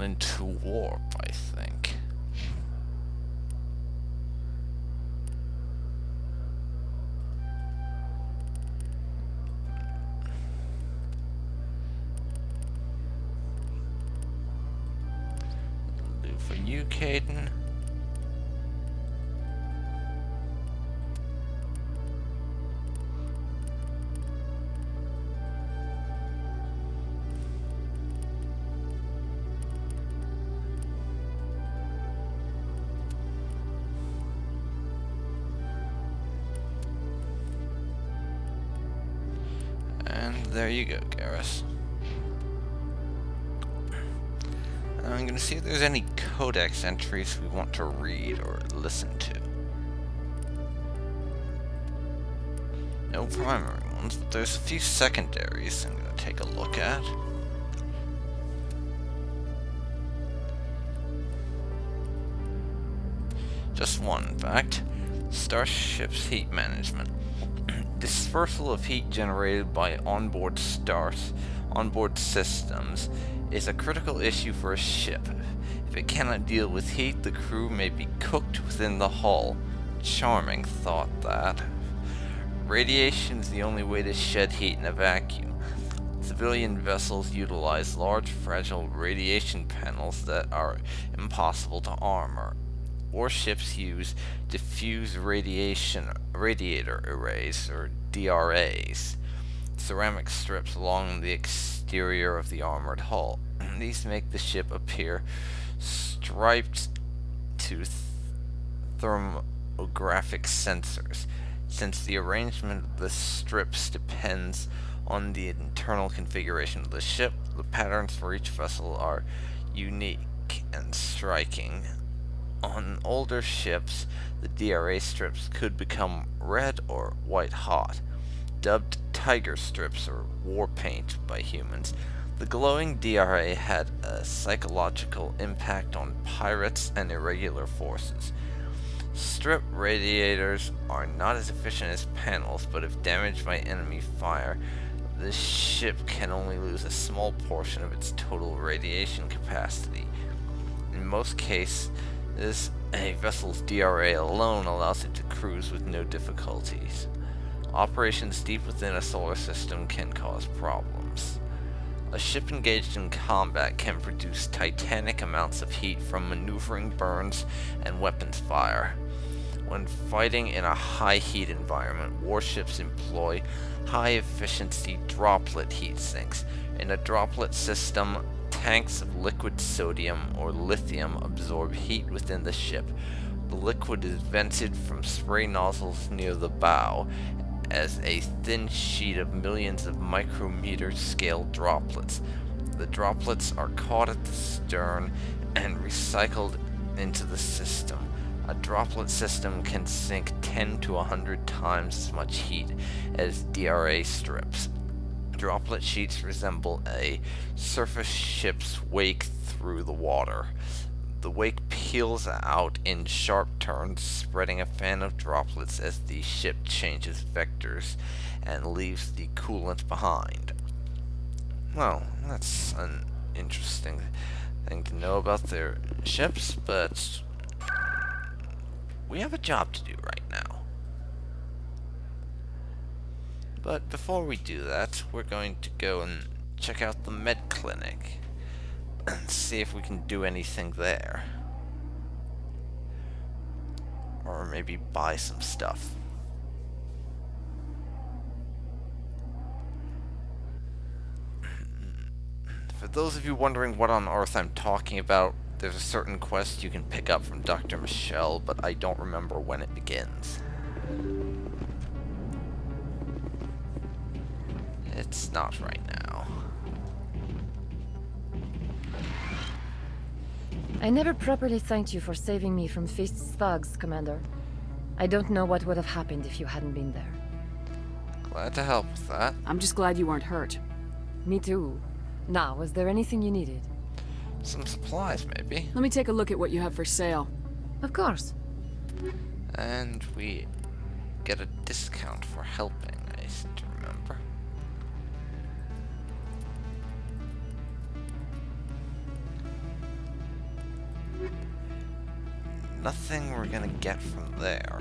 into warp, I think. Do for you, Caden. And there you go, Garrus. I'm gonna see if there's any codex entries we want to read or listen to. No primary ones, but there's a few secondaries I'm gonna take a look at. Just one, in fact. Starship's heat management. Dispersal of heat generated by onboard systems is a critical issue for a ship. If it cannot deal with heat, the crew may be cooked within the hull. Charming thought, that. Radiation is the only way to shed heat in a vacuum. Civilian vessels utilize large, fragile radiation panels that are impossible to armor. Warships use diffuse radiator arrays, or DRAs, ceramic strips along the exterior of the armored hull. These make the ship appear striped to thermographic sensors. Since the arrangement of the strips depends on the internal configuration of the ship, the patterns for each vessel are unique and striking. On older ships, the DRA strips could become red or white hot, dubbed tiger strips or war paint by humans. The glowing DRA had a psychological impact on pirates and irregular forces. Strip radiators are not as efficient as panels, but if damaged by enemy fire, the ship can only lose a small portion of its total radiation capacity. In most cases, a vessel's DRA alone allows it to cruise with no difficulties. Operations deep within a solar system can cause problems. A ship engaged in combat can produce titanic amounts of heat from maneuvering burns and weapons fire. When fighting in a high heat environment, warships employ high-efficiency droplet heat sinks. In a droplet system, tanks of liquid sodium or lithium absorb heat within the ship. The liquid is vented from spray nozzles near the bow as a thin sheet of millions of micrometer scale droplets. The droplets are caught at the stern and recycled into the system. A droplet system can sink 10 to 100 times as much heat as DRA strips. Droplet sheets resemble a surface ship's wake through the water. The wake peels out in sharp turns, spreading a fan of droplets as the ship changes vectors and leaves the coolant behind. Well, that's an interesting thing to know about their ships, but we have a job to do right now. But before we do that, we're going to go and check out the med clinic and see if we can do anything there. Or maybe buy some stuff. For those of you wondering what on earth I'm talking about, there's a certain quest you can pick up from Dr. Michelle, but I don't remember when it begins. It's not right now. I never properly thanked you for saving me from Feast's thugs, Commander. I don't know what would have happened if you hadn't been there. Glad to help with that. I'm just glad you weren't hurt. Me too. Now, was there anything you needed? Some supplies, maybe. Let me take a look at what you have for sale. Of course. And we get a discount for helping, I seem to remember. nothing we're gonna get from there.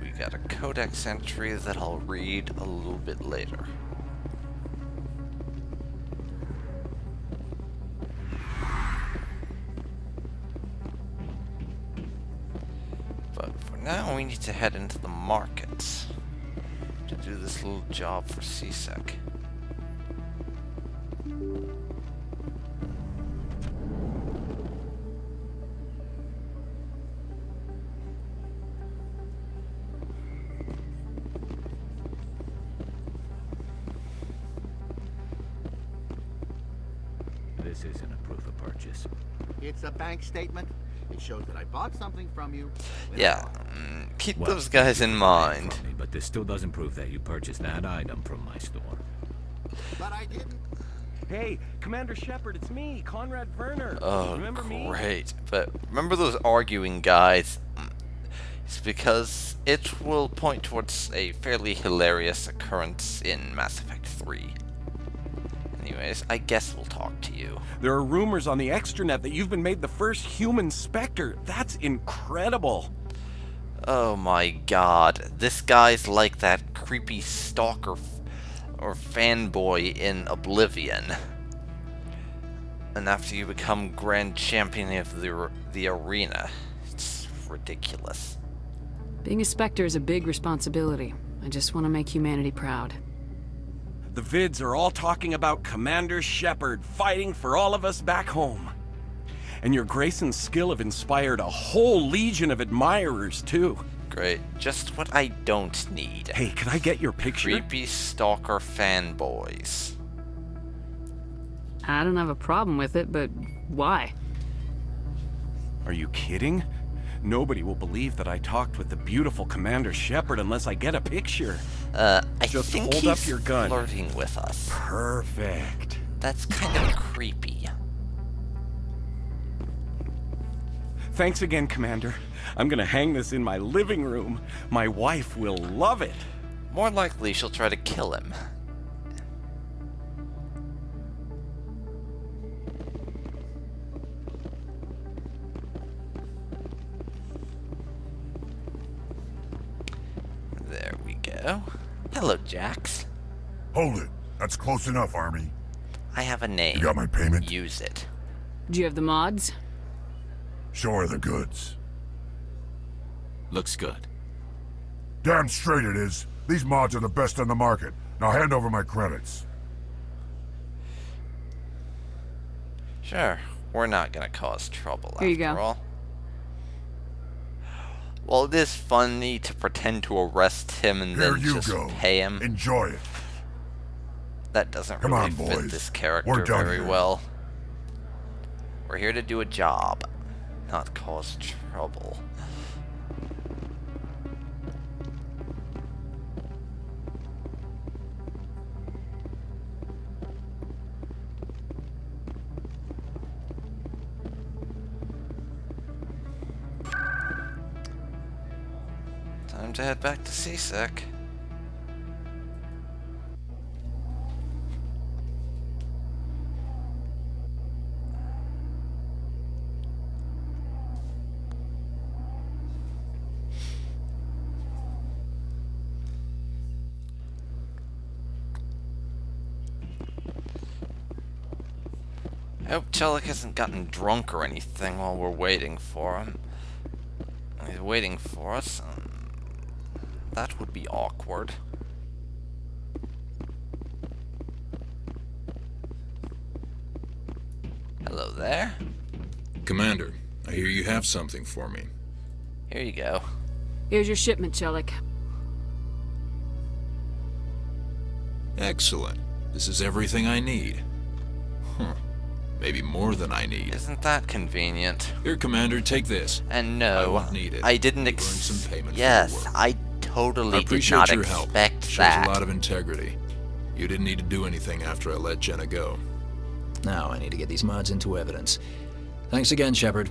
We got a codex entry that I'll read a little bit later. But for now, we need to head into the markets to do this little job for CSEC. This isn't a proof of purchase. It's a bank statement. It shows that I bought something from you. Yeah, keep Well, those guys in mind. From me, but this still doesn't prove that you purchased that item from my store. But I didn't. Hey, Commander Shepard, it's me, Conrad Werner. Oh, Remember me? great. But remember those arguing guys? It's because it will point towards a fairly hilarious occurrence in Mass Effect 3. Anyways, I guess we'll talk to you. There are rumors on the extranet that you've been made the first human Spectre. That's incredible. Oh my god, this guy's like that creepy stalker or fanboy in Oblivion. And after you become Grand Champion of the arena, it's ridiculous. Being a Spectre is a big responsibility. I just want to make humanity proud. The vids are all talking about Commander Shepard fighting for all of us back home. And your grace and skill have inspired a whole legion of admirers, too. Great, just what I don't need. Hey, can I get your picture? Creepy stalker fanboys. I don't have a problem with it, but why? Are you kidding? Nobody will believe that I talked with the beautiful Commander Shepard unless I get a picture. I Just think hold he's up your gun. flirting with us. Perfect. That's kind of creepy. Thanks again, Commander. I'm gonna hang this in my living room. My wife will love it. More likely she'll try to kill him. There we go. Hello, Jax. Hold it. That's close enough, Army. I have a name. You got my payment? Use it. Do you have the mods? Show her the goods. Looks good. Damn straight it is. These mods are the best on the market. Now hand over my credits. Sure, we're not gonna cause trouble Here you after go. all. Well, it is funny to pretend to arrest him and Here then you just go. pay him. Enjoy it. That doesn't Come really on, fit boys. this character We're done very here. well. We're here to do a job, not cause trouble. Time to head back to CSEC. I hope Chelik hasn't gotten drunk or anything while we're waiting for him. He's waiting for us. That would be awkward. Hello there. Commander, I hear you have something for me. Here you go. Here's your shipment, Chelik. Excellent. This is everything I need. Huh. Maybe more than I need. Isn't that convenient? Here, Commander, take this. And I no, won't need it. I didn't You've earned some payment for Yes, your work. I totally I did appreciate not your help. expect Shows that. a lot of integrity. You didn't need to do anything after I let Jenna go. Now I need to get these mods into evidence. Thanks again, Shepard.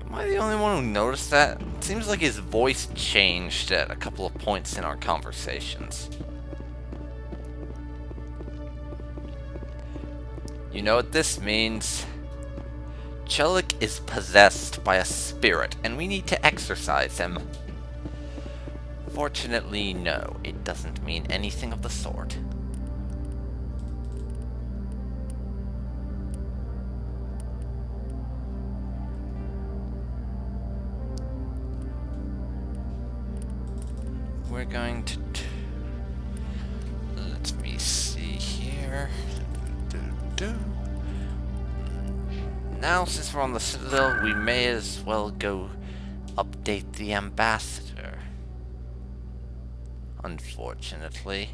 Am I the only one who noticed that? It seems like his voice changed at a couple of points in our conversations. You know what this means? Chelik is possessed by a spirit, and we need to exorcise him. Fortunately, no, it doesn't mean anything of the sort. We're going to... Let me see here. Now, since we're on the Citadel, we may as well go update the ambassador. Unfortunately.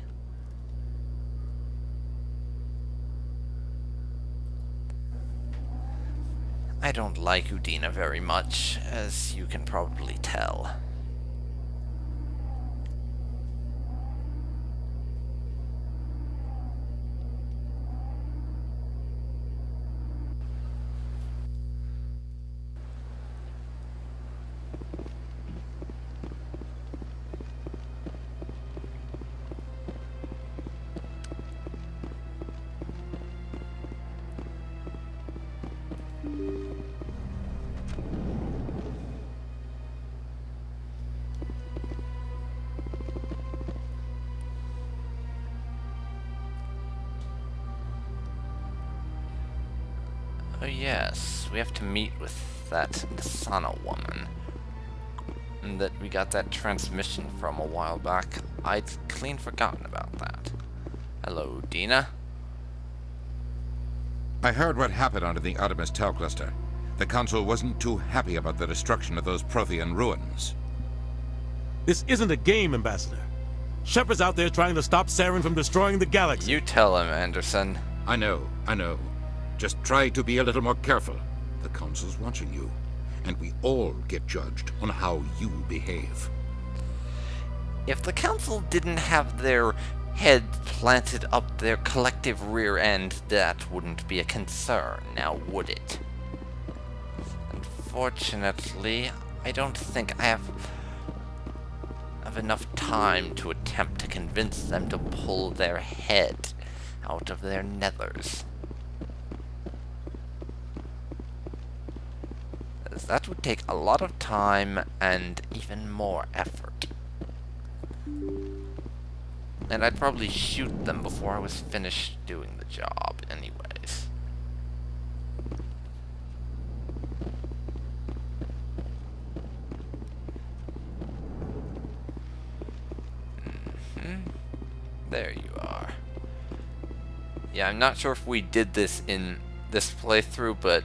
I don't like Udina very much, as you can probably tell. Oh yes, we have to meet with that Nasana woman that we got that transmission from a while back. I'd clean forgotten about that. Hello, Dina. I heard what happened under the Artemis Tau cluster. The Council wasn't too happy about the destruction of those Prothean ruins. This isn't a game, Ambassador. Shepard's out there trying to stop Saren from destroying the galaxy. You tell him, Anderson. I know. Just try to be a little more careful. The Council's watching you, and we all get judged on how you behave. If the Council didn't have their head planted up their collective rear end, that wouldn't be a concern, now would it? Unfortunately, I don't think I have enough time to attempt to convince them to pull their head out of their nethers. As that would take a lot of time and even more effort. And I'd probably shoot them before I was finished doing the job anyways. There you are. Yeah, I'm not sure if we did this in this playthrough, but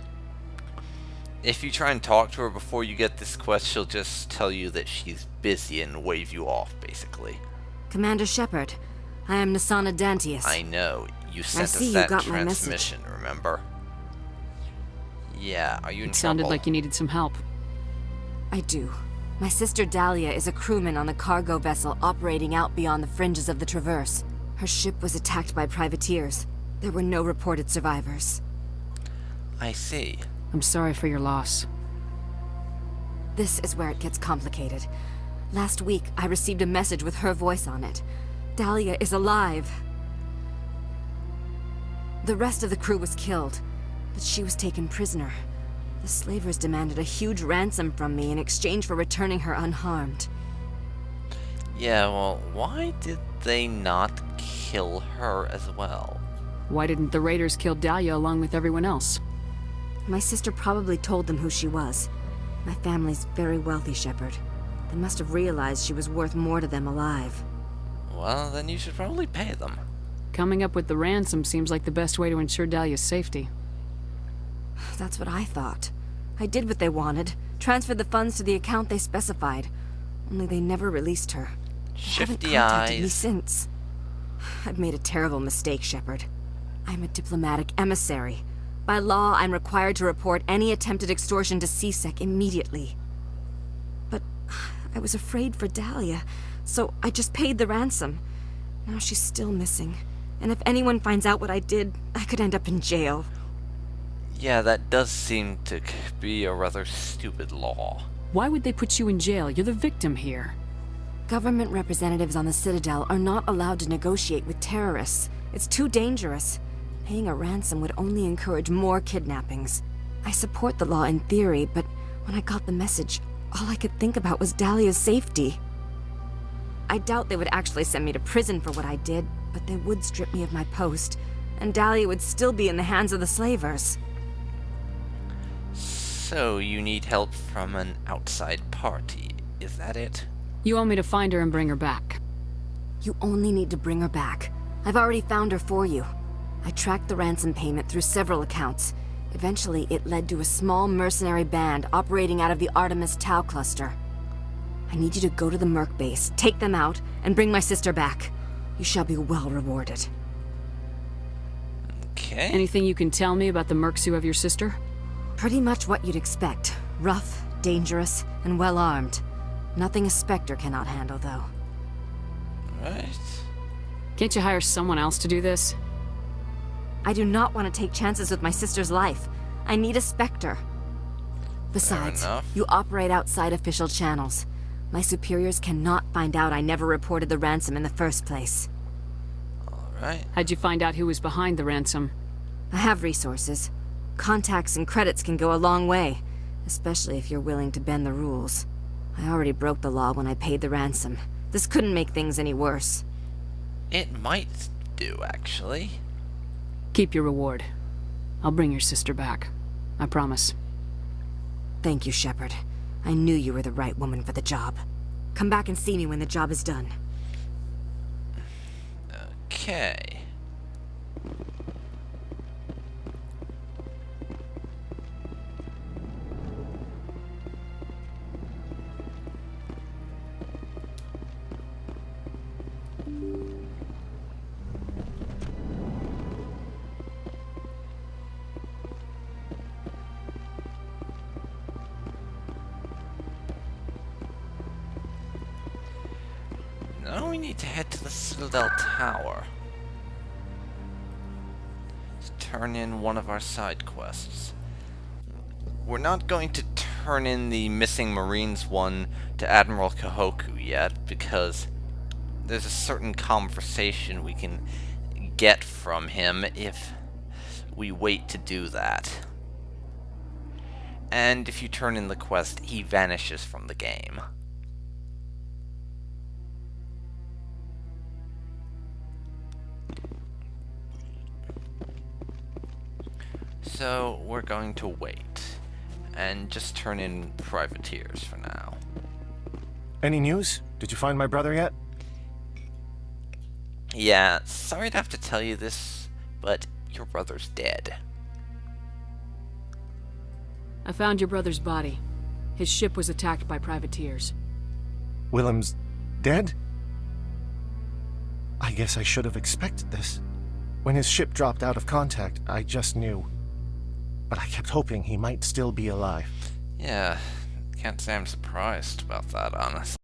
if you try and talk to her before you get this quest, she'll just tell you that she's busy and wave you off, basically. Commander Shepard, I am Nasana Dantius. I know. You sent us see that you got my transmission, remember? Yeah, are you in It sounded trouble? like you needed some help. I do. My sister Dahlia is a crewman on the cargo vessel operating out beyond the fringes of the Traverse. Her ship was attacked by privateers. There were no reported survivors. I see. I'm sorry for your loss. This is where it gets complicated. Last week, I received a message with her voice on it. Dahlia is alive. The rest of the crew was killed, but she was taken prisoner. The slavers demanded a huge ransom from me in exchange for returning her unharmed. Yeah, well, why did they not kill her as well? Why didn't the raiders kill Dahlia along with everyone else? My sister probably told them who she was. My family's very wealthy, Shepard. They must have realized she was worth more to them alive. Well, then you should probably pay them. Coming up with the ransom seems like the best way to ensure Dahlia's safety. That's what I thought. I did what they wanted. Transferred the funds to the account they specified. Only they never released her. They haven't Shifty contacted me eyes. since. I've made a terrible mistake, Shepard. I'm a diplomatic emissary. By law, I'm required to report any attempted extortion to CSEC immediately. But I was afraid for Dahlia, so I just paid the ransom. Now she's still missing. And if anyone finds out what I did, I could end up in jail. Yeah, that does seem to be a rather stupid law. Why would they put you in jail? You're the victim here. Government representatives on the Citadel are not allowed to negotiate with terrorists. It's too dangerous. Paying a ransom would only encourage more kidnappings. I support the law in theory, but when I got the message, all I could think about was Dahlia's safety. I doubt they would actually send me to prison for what I did, but they would strip me of my post, and Dahlia would still be in the hands of the slavers. So you need help from an outside party, is that it? You want me to find her and bring her back? You only need to bring her back. I've already found her for you. I tracked the ransom payment through several accounts. Eventually, it led to a small mercenary band operating out of the Artemis Tau cluster. I need you to go to the Merc base, take them out, and bring my sister back. You shall be well rewarded. Okay. Anything you can tell me about the mercs who have your sister? Pretty much what you'd expect. Rough, dangerous, and well-armed. Nothing a Spectre cannot handle, though. Right. Can't you hire someone else to do this? I do not want to take chances with my sister's life. I need a Spectre. Besides, you operate outside official channels. My superiors cannot find out I never reported the ransom in the first place. Alright. How'd you find out who was behind the ransom? I have resources. Contacts and credits can go a long way, especially if you're willing to bend the rules. I already broke the law when I paid the ransom. This couldn't make things any worse. It might do, actually. Keep your reward. I'll bring your sister back. I promise. Thank you, Shepard. I knew you were the right woman for the job. Come back and see me when the job is done. Okay. Now we need to head to the Citadel Tower to turn in one of our side quests. We're not going to turn in the missing Marines one to Admiral Kahoku yet, because there's a certain conversation we can get from him if we wait to do that. And if you turn in the quest, he vanishes from the game. So we're going to wait and just turn in privateers for now. Any news? Did you find my brother yet? Yeah, sorry to have to tell you this, but your brother's dead. I found your brother's body. His ship was attacked by privateers. Willem's dead? I guess I should have expected this. When his ship dropped out of contact, I just knew. But I kept hoping he might still be alive. Yeah, can't say I'm surprised about that, honestly.